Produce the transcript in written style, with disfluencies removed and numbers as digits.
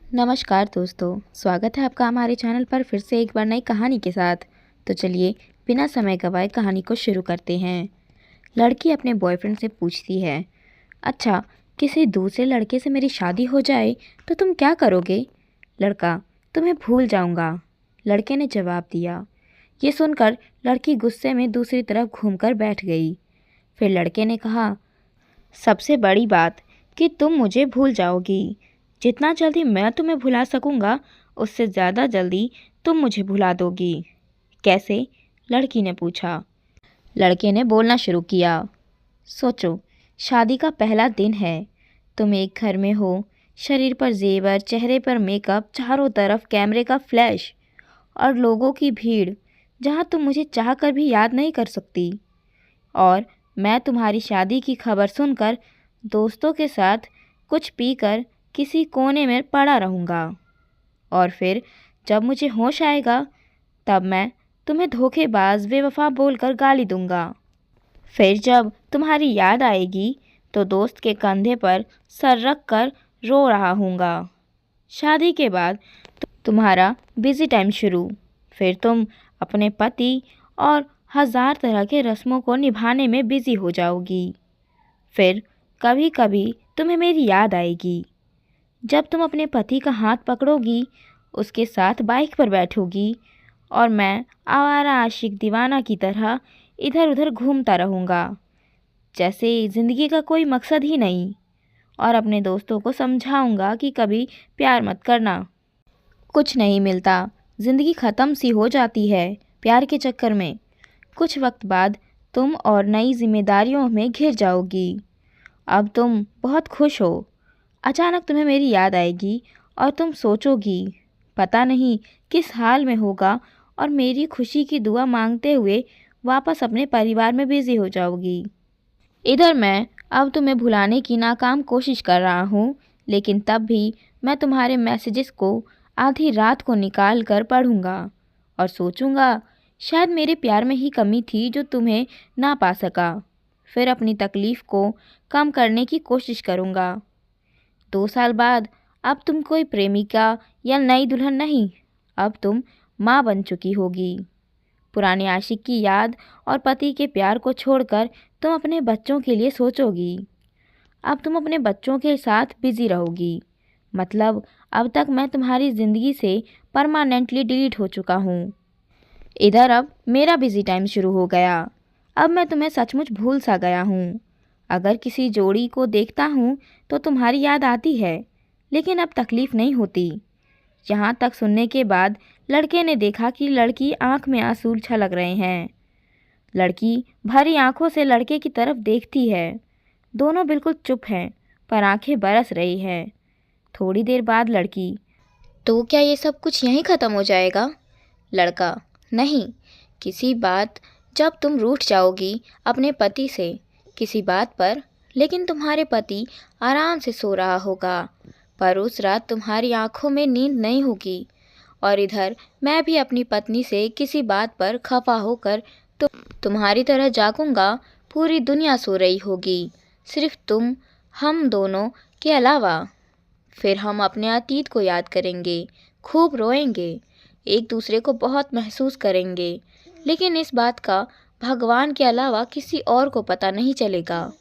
नमस्कार दोस्तों, स्वागत है आपका हमारे चैनल पर फिर से एक बार नई कहानी के साथ। तो चलिए बिना समय गवाए कहानी को शुरू करते हैं। लड़की अपने बॉयफ्रेंड से पूछती है, अच्छा किसी दूसरे लड़के से मेरी शादी हो जाए तो तुम क्या करोगे? लड़का, तुम्हें भूल जाऊंगा। लड़के ने जवाब दिया। ये सुनकर लड़की गुस्से में दूसरी तरफ घूमकर बैठ गई। फिर लड़के ने कहा, सबसे बड़ी बात कि तुम मुझे भूल जाओगी। जितना जल्दी मैं तुम्हें भुला सकूंगा उससे ज़्यादा जल्दी तुम मुझे भुला दोगी। कैसे? लड़की ने पूछा। लड़के ने बोलना शुरू किया। सोचो, शादी का पहला दिन है। तुम एक घर में हो, शरीर पर जेवर, चेहरे पर मेकअप, चारों तरफ कैमरे का फ्लैश और लोगों की भीड़, जहाँ तुम मुझे चाह कर भी याद नहीं कर सकती। और मैं तुम्हारी शादी की खबर सुनकर दोस्तों के साथ कुछ पीकर किसी कोने में पड़ा रहूँगा। और फिर जब मुझे होश आएगा तब मैं तुम्हें धोखेबाज बेवफा बोलकर गाली दूंगा। फिर जब तुम्हारी याद आएगी तो दोस्त के कंधे पर सर रख कर रो रहा हूँगा। शादी के बाद तुम्हारा बिजी टाइम शुरू। फिर तुम अपने पति और हज़ार तरह के रस्मों को निभाने में बिजी हो जाओगी। फिर कभी कभी तुम्हें मेरी याद आएगी। जब तुम अपने पति का हाथ पकड़ोगी, उसके साथ बाइक पर बैठोगी और मैं आवारा आशिक दीवाना की तरह इधर उधर घूमता रहूँगा, जैसे ज़िंदगी का कोई मकसद ही नहीं। और अपने दोस्तों को समझाऊँगा कि कभी प्यार मत करना, कुछ नहीं मिलता, ज़िंदगी ख़त्म सी हो जाती है प्यार के चक्कर में। कुछ वक्त बाद तुम और नई जिम्मेदारियों में घिर जाओगी। अब तुम बहुत खुश हो। अचानक तुम्हें मेरी याद आएगी और तुम सोचोगी, पता नहीं किस हाल में होगा, और मेरी खुशी की दुआ मांगते हुए वापस अपने परिवार में बिजी हो जाओगी। इधर मैं अब तुम्हें भुलाने की नाकाम कोशिश कर रहा हूँ, लेकिन तब भी मैं तुम्हारे मैसेजेस को आधी रात को निकाल कर पढ़ूँगा और सोचूँगा शायद मेरे प्यार में ही कमी थी जो तुम्हें ना पा सका। फिर अपनी तकलीफ़ को कम करने की कोशिश करूँगा। 2 साल बाद अब तुम कोई प्रेमिका या नई दुल्हन नहीं, अब तुम माँ बन चुकी होगी। पुराने आशिक की याद और पति के प्यार को छोड़कर तुम अपने बच्चों के लिए सोचोगी। अब तुम अपने बच्चों के साथ बिजी रहोगी। मतलब अब तक मैं तुम्हारी ज़िंदगी से परमानेंटली डिलीट हो चुका हूँ। इधर अब मेरा बिजी टाइम शुरू हो गया। अब मैं तुम्हें सचमुच भूल सा गया हूँ। अगर किसी जोड़ी को देखता हूँ तो तुम्हारी याद आती है, लेकिन अब तकलीफ़ नहीं होती। यहाँ तक सुनने के बाद लड़के ने देखा कि लड़की आंख में आंसू छलक रहे हैं। लड़की भरी आंखों से लड़के की तरफ देखती है। दोनों बिल्कुल चुप हैं, पर आंखें बरस रही हैं। थोड़ी देर बाद लड़की, तो क्या ये सब कुछ यहीं ख़त्म हो जाएगा? लड़का, नहीं, किसी बात जब तुम रूठ जाओगी अपने पति से किसी बात पर, लेकिन तुम्हारे पति आराम से सो रहा होगा, पर उस रात तुम्हारी आंखों में नींद नहीं होगी। और इधर मैं भी अपनी पत्नी से किसी बात पर खफा होकर तुम्हारी तरह जागूंगा। पूरी दुनिया सो रही होगी, सिर्फ तुम, हम दोनों के अलावा। फिर हम अपने अतीत को याद करेंगे, खूब रोएंगे, एक दूसरे को बहुत महसूस करेंगे, लेकिन इस बात का भगवान के अलावा किसी और को पता नहीं चलेगा।